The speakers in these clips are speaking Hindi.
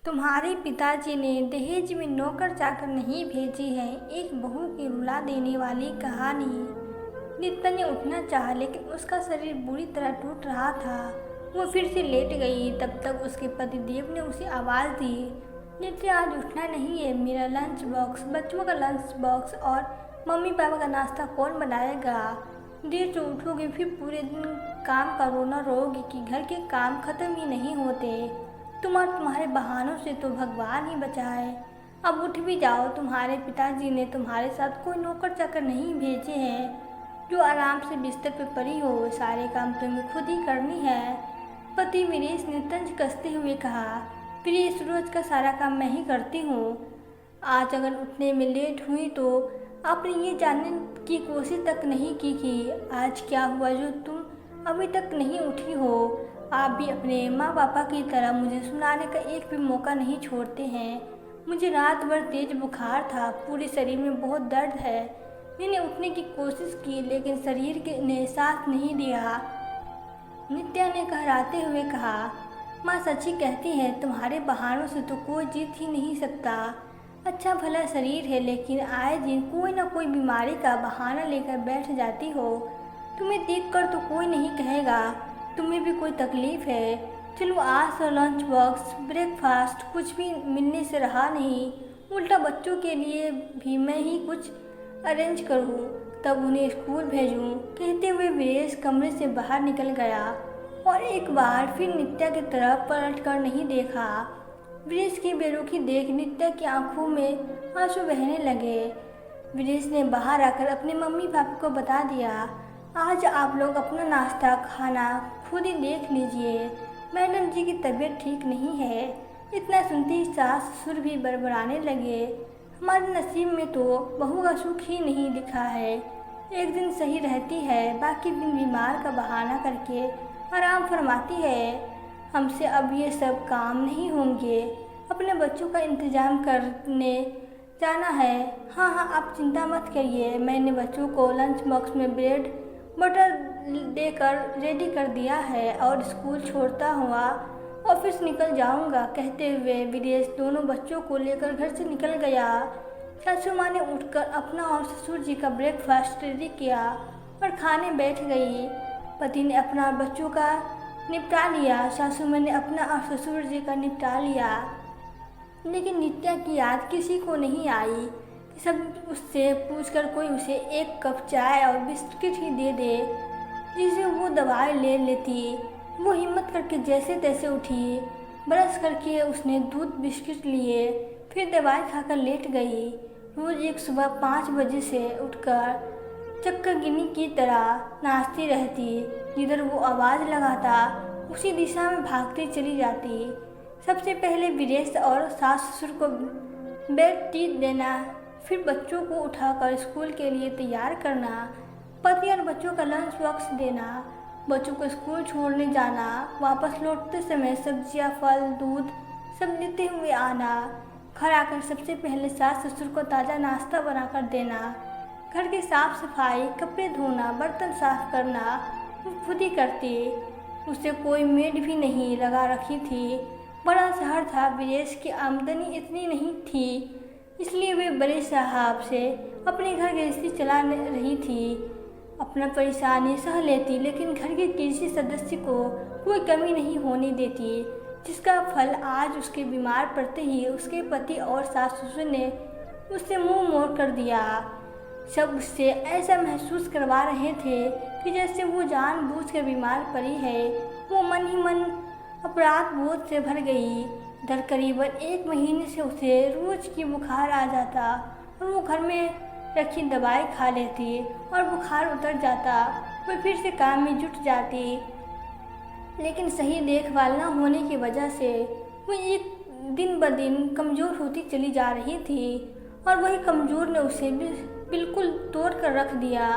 तुम्हारे पिताजी ने दहेज में नौकर चाकर नहीं भेजी है। एक बहू की रुला देने वाली कहानी। नित्या ने उठना चाहा लेकिन उसका शरीर बुरी तरह टूट रहा था। वो फिर से लेट गई। तब तक उसके पतिदेव ने उसे आवाज़ दी, नित्या आज उठना नहीं है। मेरा लंच बॉक्स, बच्चों का लंच बॉक्स और मम्मी पापा का नाश्ता कौन बनाएगा? देर से उठोगे फिर पूरे दिन काम का रोना रोगी कि घर के काम खत्म ही नहीं होते। तुम और तुम्हारे बहानों से तो भगवान ही बचाए। अब उठ भी जाओ। तुम्हारे पिताजी ने तुम्हारे साथ कोई नौकर चाकर नहीं भेजे हैं जो आराम से बिस्तर पर पड़ी हो। सारे काम तुम्हें खुद ही करनी है। पति वीरेश ने तंज कसते हुए कहा, वीरेश रोज का सारा काम मैं ही करती हूँ। आज अगर उठने में लेट हुई तो आपने ये जानने की कोशिश तक नहीं की कि आज क्या हुआ जो तुम अभी तक नहीं उठी हो। आप भी अपने माँ पापा की तरह मुझे सुनाने का एक भी मौका नहीं छोड़ते हैं। मुझे रात भर तेज बुखार था, पूरे शरीर में बहुत दर्द है। मैंने उठने की कोशिश की लेकिन शरीर ने साथ नहीं दिया। नित्या ने कहराते हुए कहा, माँ सच्ची कहती है, तुम्हारे बहानों से तो कोई जीत ही नहीं सकता। अच्छा भला शरीर है लेकिन आए दिन कोई ना कोई बीमारी का बहाना लेकर बैठ जाती हो। तुम्हें देखकर तो कोई नहीं कहेगा तुम्हें भी कोई तकलीफ है। चलो आज तो लंच बॉक्स, ब्रेकफास्ट कुछ भी मिलने से रहा नहीं। उल्टा बच्चों के लिए भी मैं ही कुछ अरेंज करूं, तब उन्हें स्कूल भेजूं। कहते हुए वीरेश कमरे से बाहर निकल गया और एक बार फिर नित्या की तरफ पलट कर नहीं देखा। वीरेश की बेरुखी देख नित्या की आंखों में आंसू बहने लगे। वीरेश ने बाहर आकर अपने मम्मी पापा को बता दिया, आज आप लोग अपना नाश्ता खाना खुद ही देख लीजिए। मैडम जी की तबीयत ठीक नहीं है। इतना सुनते ही सास ससुर भी बड़बड़ाने लगे, हमारे नसीब में तो बहू का सुख ही नहीं लिखा है। एक दिन सही रहती है, बाकी दिन बीमार का बहाना करके आराम फरमाती है। हमसे अब ये सब काम नहीं होंगे। अपने बच्चों का इंतजाम करने जाना है। हाँ हाँ, आप चिंता मत करिए। मैंने बच्चों को लंच बॉक्स में ब्रेड बटर देकर रेडी कर दिया है और स्कूल छोड़ता हुआ ऑफिस निकल जाऊंगा। कहते हुए वीरेश दोनों बच्चों को लेकर घर से निकल गया। सासू माँ ने उठकर अपना और ससुर जी का ब्रेकफास्ट रेडी किया और खाने बैठ गई। पति ने अपना और बच्चों का निपटा लिया, सासू माँ ने अपना और ससुर जी का निपटा लिया। लेकिन नित्या की याद किसी को नहीं आई। सब उससे पूछकर कोई उसे एक कप चाय और बिस्किट ही दे दे जिसे वो दवाई ले लेती। वो हिम्मत करके जैसे तैसे उठी। ब्रश करके उसने दूध बिस्किट लिए, फिर दवाई खाकर लेट गई। रोज एक सुबह 5 बजे से उठकर चक्करगिनी की तरह नाचती रहती। जिधर वो आवाज़ लगाता उसी दिशा में भागती चली जाती। सबसे पहले वीरेश और सास ससुर को बेड टी देना, फिर बच्चों को उठाकर स्कूल के लिए तैयार करना, पति और बच्चों का लंच बॉक्स देना, बच्चों को स्कूल छोड़ने जाना, वापस लौटते समय सब्जियां, फल, दूध सब लेते हुए आना। घर आकर सबसे पहले सास ससुर को ताज़ा नाश्ता बनाकर देना, घर की साफ सफाई, कपड़े धोना, बर्तन साफ करना वो खुद ही करती। उसे कोई मेड भी नहीं लगा रखी थी। बड़ा शहर था, वीरेश की आमदनी इतनी नहीं थी, इसलिए वे बड़े साहब से अपने घर गृहस्थी चला रही थी। अपना परेशानी सह लेती लेकिन घर के किसी सदस्य को कोई कमी नहीं होने देती, जिसका फल आज उसके बीमार पड़ते ही उसके पति और सास ससुर ने उससे मुंह मोड़ कर दिया। सब उससे ऐसा महसूस करवा रहे थे कि जैसे वो जानबूझकर बीमार पड़ी है। वो मन ही मन अपराध बोध से भर गई। इधर करीबन 1 महीने से उसे रोज की बुखार आ जाता और वो घर में रखी दवाई खा लेती और बुखार उतर जाता। वो फिर से काम में जुट जाती, लेकिन सही देखभाल न होने की वजह से वो एक दिन ब दिन कमज़ोर होती चली जा रही थी और वही कमज़ोर ने उसे बिल्कुल तोड़ कर रख दिया,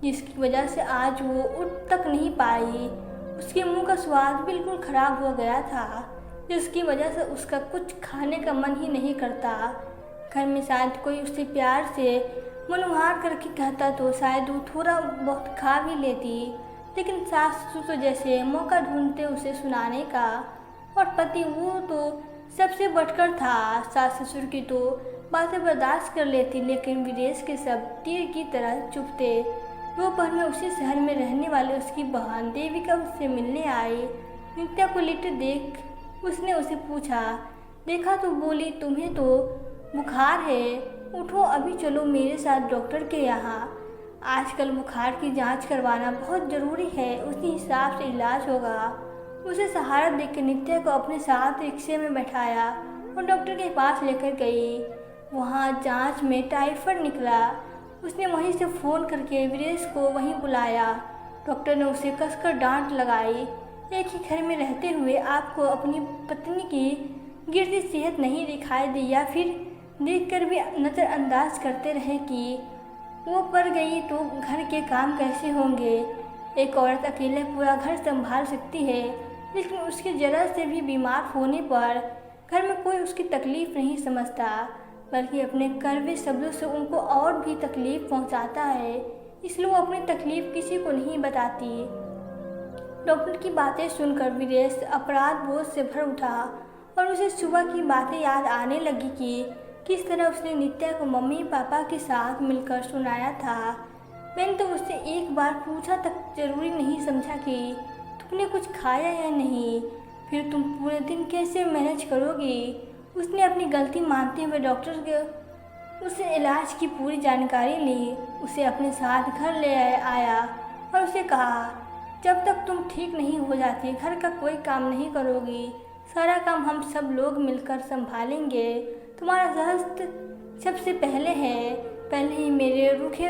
जिसकी वजह से आज वो उठ तक नहीं पाई। उसके मुंह का स्वाद बिल्कुल ख़राब हो गया था, जिसकी वजह से उसका कुछ खाने का मन ही नहीं करता। घर में शायद कोई उसे प्यार से मनोहार करके कहता तो शायद वो थोड़ा बहुत खा भी लेती, लेकिन सास ससुर तो जैसे मौका ढूंढते उसे सुनाने का। और पति वो तो सबसे बढ़कर था। सास ससुर की तो बातें बर्दाश्त कर लेती, लेकिन विदेश के सब तीर की तरह चुप थे। दोपहर में उसी शहर में रहने वाले उसकी बहन देविका उससे मिलने आई। नित्या को लेटे देख उसने उसे पूछा, देखा तो बोली, तुम्हें तो बुखार है, उठो अभी चलो मेरे साथ डॉक्टर के यहाँ। आजकल बुखार की जांच करवाना बहुत ज़रूरी है, उसी हिसाब से इलाज होगा। उसे सहारा देकर नित्या को अपने साथ रिक्शे में बैठाया और डॉक्टर के पास लेकर गई। वहाँ जांच में टाइफाइड निकला। उसने वहीं से फ़ोन करके वीरेश को वहीं बुलाया। डॉक्टर ने उसे कसकर डांट लगाई। एक ही घर में रहते हुए आपको अपनी पत्नी की गिरती सेहत नहीं दिखाई दी, या फिर देखकर भी नज़रअंदाज करते रहे कि वो पड़ गई तो घर के काम कैसे होंगे। एक औरत अकेले पूरा घर संभाल सकती है, लेकिन उसके जरा से भी बीमार होने पर घर में कोई उसकी तकलीफ़ नहीं समझता, बल्कि अपने कड़वे शब्दों से उनको और भी तकलीफ़ पहुंचाता है। इसलिए वो अपनी तकलीफ़ किसी को नहीं बताती। डॉक्टर की बातें सुनकर वीरेश अपराध बोझ से भर उठा और उसे सुबह की बातें याद आने लगी कि किस तरह उसने नित्या को मम्मी पापा के साथ मिलकर सुनाया था। मैंने तो उससे एक बार पूछा तक जरूरी नहीं समझा कि तुमने कुछ खाया या नहीं, फिर तुम पूरे दिन कैसे मैनेज करोगी। उसने अपनी गलती मानते हुए डॉक्टर के उससे इलाज की पूरी जानकारी ली। उसे अपने साथ घर ले आया और उसे कहा, जब तक तुम ठीक नहीं हो जाती घर का कोई काम नहीं करोगी, सारा काम हम सब लोग मिलकर संभालेंगे। तुम्हारा स्वास्थ्य सबसे पहले है। पहले ही मेरे रूखे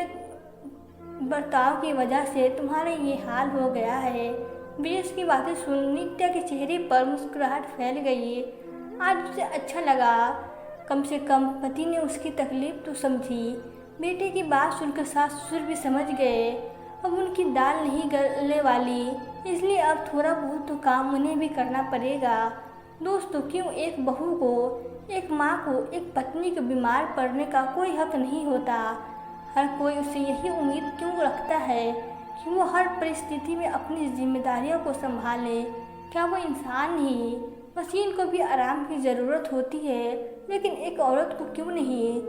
बर्ताव की वजह से तुम्हारा ये हाल हो गया है। वीरेश की बातें सुन नित्या के चेहरे पर मुस्कुराहट फैल गई। आज उसे अच्छा लगा, कम से कम पति ने उसकी तकलीफ तो समझी। बेटे की बात सुनकर सास ससुर भी समझ गए। अब उनकी दाल नहीं गलने वाली, इसलिए अब थोड़ा बहुत तो काम उन्हें भी करना पड़ेगा। दोस्तों, क्यों एक बहू को, एक माँ को, एक पत्नी को बीमार पड़ने का कोई हक नहीं होता। हर कोई उससे यही उम्मीद क्यों रखता है कि वो हर परिस्थिति में अपनी जिम्मेदारियों को संभाले। क्या वो इंसान नहीं? मशीन को भी आराम की ज़रूरत होती है, लेकिन एक औरत को क्यों नहीं?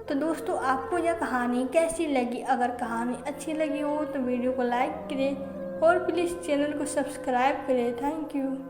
तो दोस्तों, आपको यह कहानी कैसी लगी? अगर कहानी अच्छी लगी हो तो वीडियो को लाइक करें और प्लीज़ चैनल को सब्सक्राइब करें। Thank you.